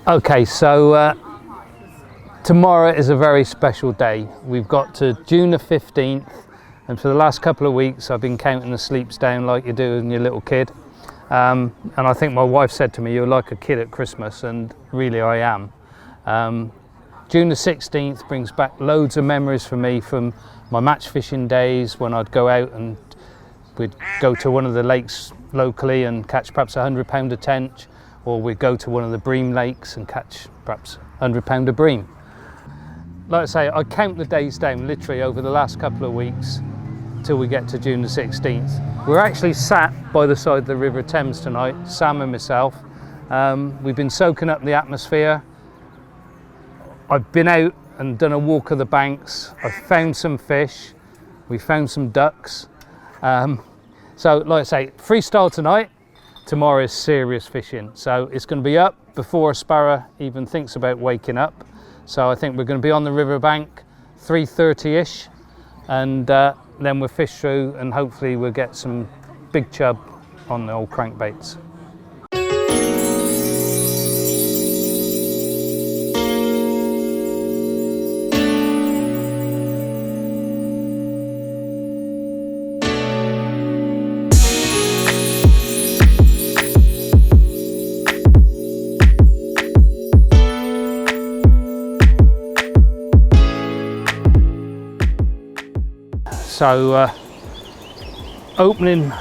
Okay, so tomorrow is a very special day. We've got to June the 15th, and for the last couple of weeks I've been counting the sleeps down like you do when you're a little kid. And I think my wife said to me, "You're like a kid at Christmas," and really I am. June the 16th brings back loads of memories for me from my match fishing days when I'd go out and we'd go to one of the lakes locally and catch perhaps £100 of tench, or we'd go to one of the bream lakes and catch perhaps £100 of bream. Like I say, I count the days down literally over the last couple of weeks till we get to June the 16th. We're actually sat by the side of the River Thames tonight, Sam and myself. We've been soaking up the atmosphere. I've been out and done a walk of the banks. I've found some fish. We found some ducks. So like I say, freestyle tonight. Tomorrow is serious fishing. So it's going to be up before a sparrow even thinks about waking up. So I think we're going to be on the riverbank 3:30ish, and then we'll fish through and hopefully we'll get some big chub on the old crankbaits. So opening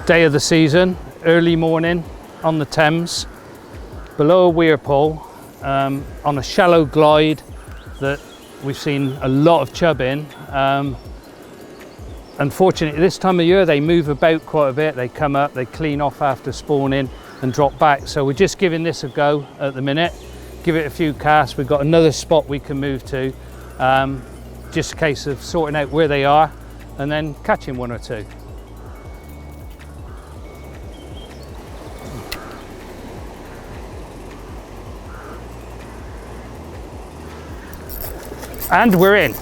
day of the season, early morning on the Thames, below a weir pole, on a shallow glide that we've seen a lot of chub in. Unfortunately, this time of year they move about quite a bit. They come up, they clean off after spawning and drop back. So we're just giving this a go at the minute. Give it a few casts. We've got another spot we can move to. Just a case of sorting out where they are and then catching one or two. And we're in.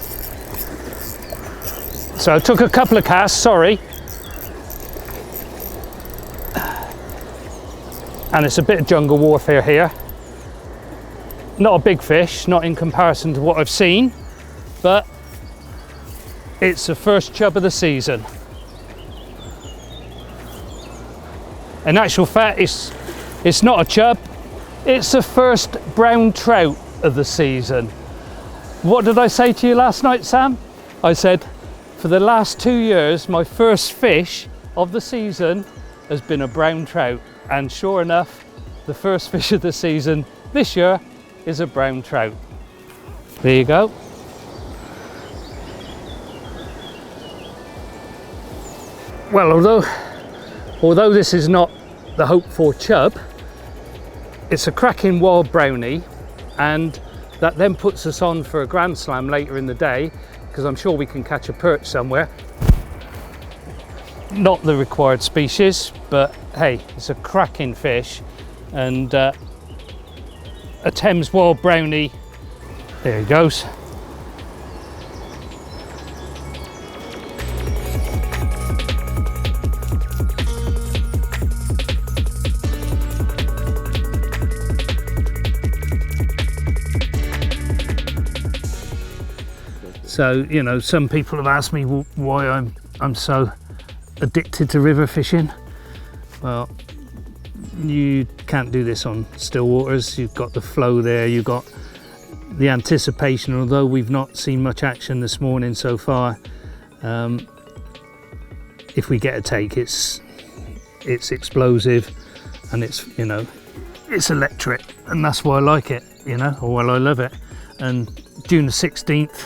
So I took a couple of casts, sorry. And it's a bit of jungle warfare here. Not a big fish, not in comparison to what I've seen, but it's the first chub of the season. In actual fact, it's not a chub, it's the first brown trout of the season. What did I say to you last night, Sam? I said, for the last 2 years, my first fish of the season has been a brown trout. And sure enough, the first fish of the season this year is a brown trout. There you go. Well, although this is not the hoped for chub, it's a cracking wild brownie, and that then puts us on for a grand slam later in the day, because I'm sure we can catch a perch somewhere. Not the required species, but hey, it's a cracking fish, and a Thames wild brownie. There he goes. So, you know, some people have asked me why I'm so addicted to river fishing. Well, you can't do this on still waters. You've got the flow there, you've got the anticipation. Although we've not seen much action this morning so far, if we get a take, it's explosive, and it's, you know, it's electric, and that's why I like it, you know, or well, I love it. And June the 16th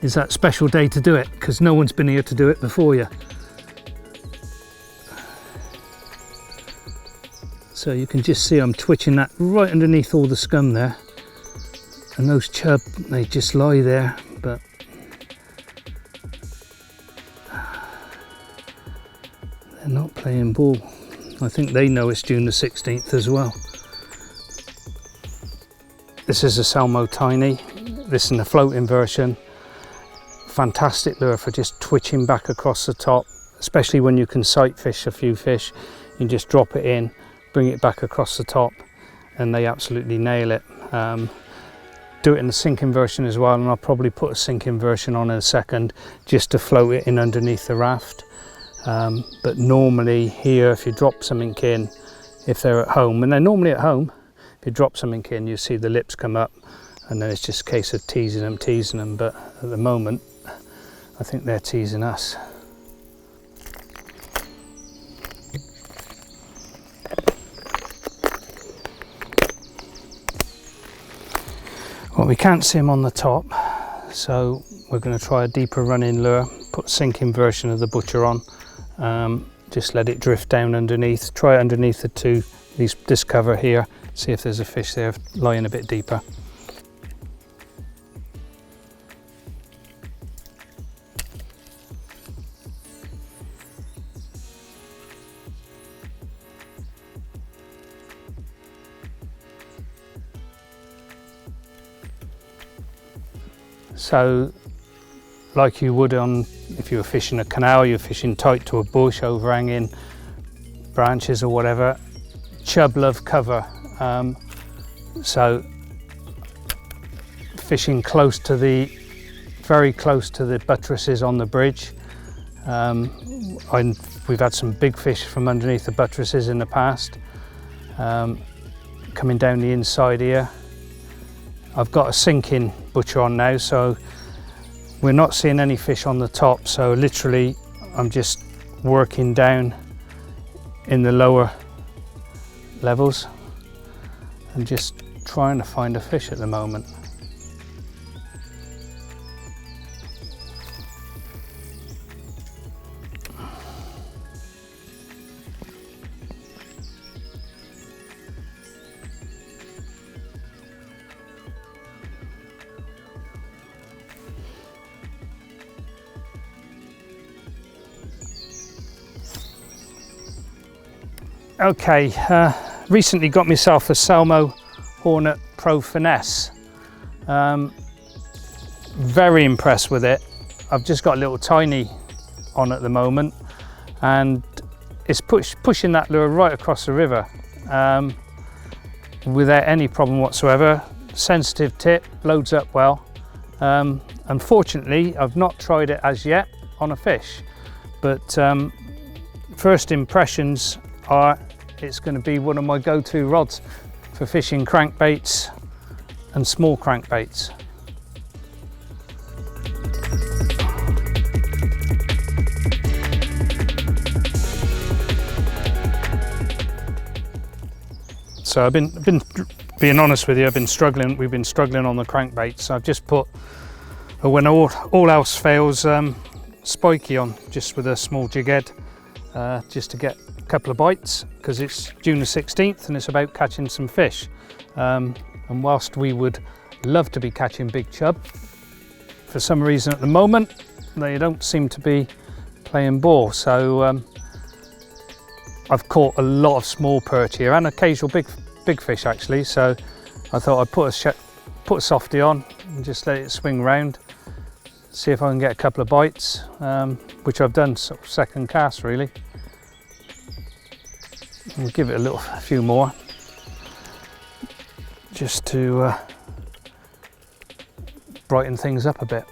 is that special day to do it, because no one's been here to do it before you. So you can just see I'm twitching that right underneath all the scum there, and those chub, they just lie there, but they're not playing ball. I think they know it's June the 16th as well. This is a Salmo Tiny. This is the floating version. Fantastic lure for just twitching back across the top, especially when you can sight fish a few fish. You just drop it in, bring it back across the top, and they absolutely nail it. Do it in the sinking version as well, and I'll probably put a sinking version on in a second just to float it in underneath the raft. But normally here, if you drop something in, if they're at home, and they're normally at home, if you drop something in, you see the lips come up, and then it's just a case of teasing them, but at the moment I think they're teasing us. Well, we can't see them on the top, so we're going to try a deeper running lure, put a sinking version of the butcher on, just let it drift down underneath, try it underneath this cover here, see if there's a fish there lying a bit deeper. So, like you would if you were fishing a canal, you're fishing tight to a bush, overhanging branches or whatever, chub love cover. So fishing very close to the buttresses on the bridge. We've had some big fish from underneath the buttresses in the past, coming down the inside here. I've got a sinking butcher on now, so we're not seeing any fish on the top, so literally I'm just working down in the lower levels and just trying to find a fish at the moment. Okay, recently got myself a Salmo Hornet Pro Finesse. Very impressed with it. I've just got a little tiny on at the moment, and it's pushing that lure right across the river without any problem whatsoever. Sensitive tip, loads up well. Unfortunately, I've not tried it as yet on a fish, but first impressions are it's going to be one of my go-to rods for fishing crankbaits and small crankbaits. So I've been being honest with you, we've been struggling on the crankbaits. So I've just put, when all else fails, spiky on, just with a small jig head, just to get a couple of bites, because it's June the 16th and it's about catching some fish. And whilst we would love to be catching big chub, for some reason at the moment they don't seem to be playing ball. So I've caught a lot of small perch here and occasional big fish actually. So I thought I'd put a softie on and just let it swing round, see if I can get a couple of bites, which I've done sort of second cast really. We'll give it a few more, just to brighten things up a bit.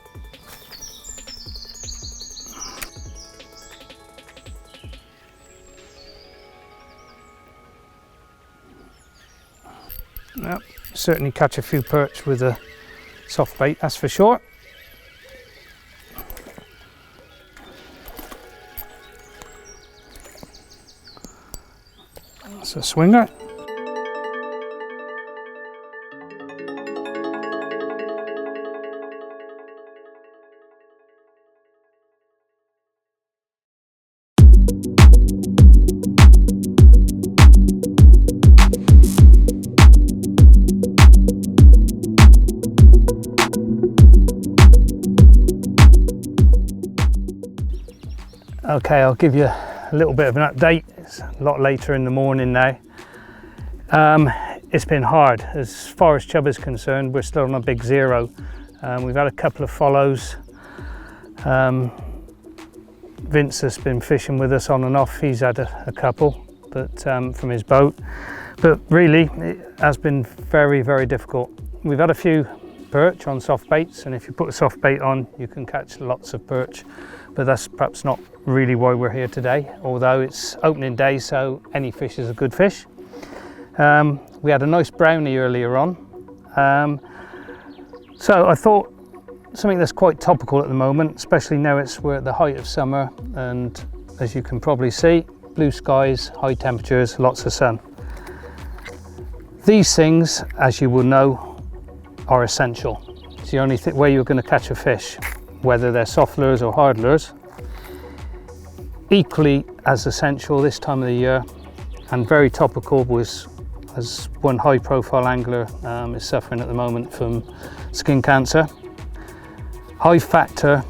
Well, certainly catch a few perch with a soft bait, that's for sure. That's a swinger. Okay, I'll give you a little bit of an update. It's a lot later in the morning now. It's been hard. As far as chub is concerned, we're still on a big zero. We've had a couple of follows. Vince has been fishing with us on and off. He's had a couple, but from his boat. But really, it has been very, very difficult. We've had a few perch on soft baits, and if you put a soft bait on, you can catch lots of perch. But that's perhaps not really why we're here today, although it's opening day, so any fish is a good fish. We had a nice brownie earlier on. So I thought something that's quite topical at the moment, especially now we're at the height of summer, and as you can probably see, blue skies, high temperatures, lots of sun. These things, as you will know, are essential. It's the only way you're going to catch a fish, whether they're soft lures or hard lures. Equally as essential this time of the year, and very topical, was as one high profile angler is suffering at the moment from skin cancer. High factor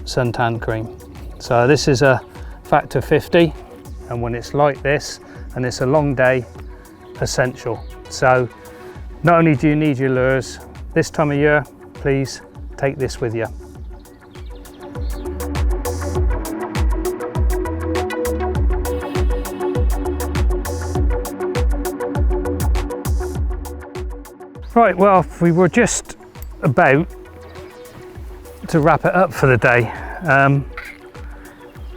suntan cream. So this is a factor 50, and when it's like this and it's a long day, essential. So not only do you need your lures, this time of year, please take this with you. Right, well, we were just about to wrap it up for the day.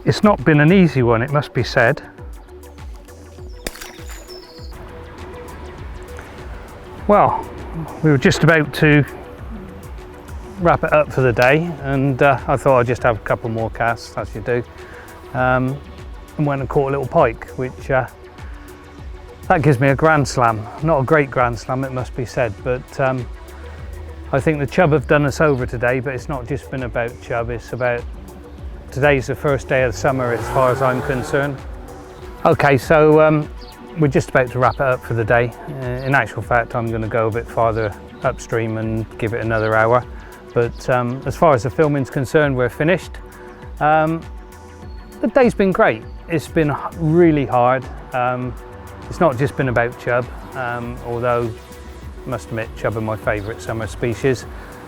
It's not been an easy one, it must be said. Well, we were just about to wrap it up for the day, and I thought I'd just have a couple more casts, as you do, and went and caught a little pike, which that gives me a grand slam. Not a great grand slam, it must be said, but I think the chub have done us over today. But it's not just been about chub, it's about, today's the first day of the summer as far as I'm concerned. Okay, so we're just about to wrap it up for the day. In actual fact, I'm going to go a bit farther upstream and give it another hour. But as far as the filming's concerned, we're finished. The day's been great. It's been really hard. It's not just been about chub, although I must admit chub are my favourite summer species.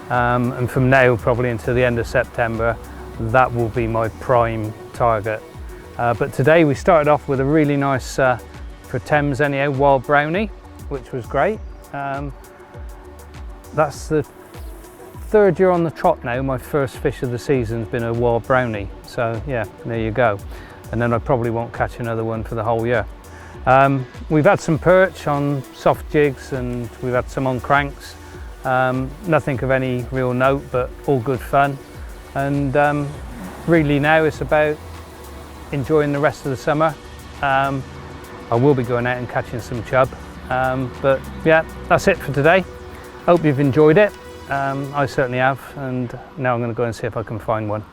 And from now probably until the end of September, that will be my prime target. But today we started off with a really nice, for Thames anyhow, wild brownie, which was great. That's the third year on the trot now. My first fish of the season's been a wild brownie. So yeah, there you go. And then I probably won't catch another one for the whole year. We've had some perch on soft jigs, and we've had some on cranks. Nothing of any real note, but all good fun. And really now it's about enjoying the rest of the summer. I will be going out and catching some chub. But yeah, that's it for today. Hope you've enjoyed it. I certainly have, and now I'm going to go and see if I can find one.